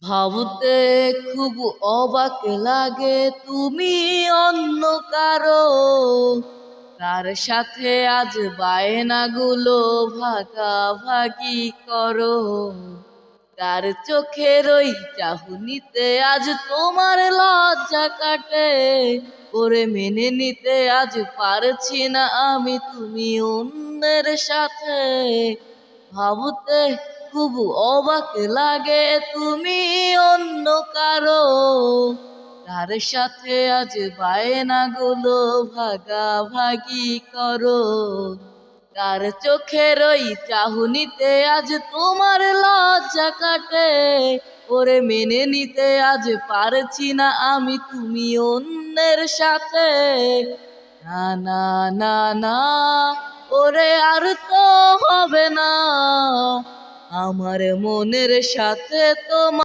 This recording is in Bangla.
ভাবতে খুব অবাক লাগে তুমি অন্য কারো, তার সাথে আজ বায়নাগুলো ভাগাভাগি করো। তার চোখের ওই চাহনিতে আজ তোমার লজ্জা কাটে, ওরে মেনে নিতে আজ পারছি না আমি তুমি অন্যের সাথে। ভাবতে খুব অবাক লাগে তুমি অন্য কারো, তার সাথে আজ বায়নাগুলো ভাগাভাগি করো। তার চোখের ওই চাহনিতে আজ তোমার লজ্জা কাটে, ওরে মেনে নিতে আজ পারছি না আমি তুমি অন্যের সাথে। না না না না, ওরে আর তো হবে না আমার মনের সাথে তোমার।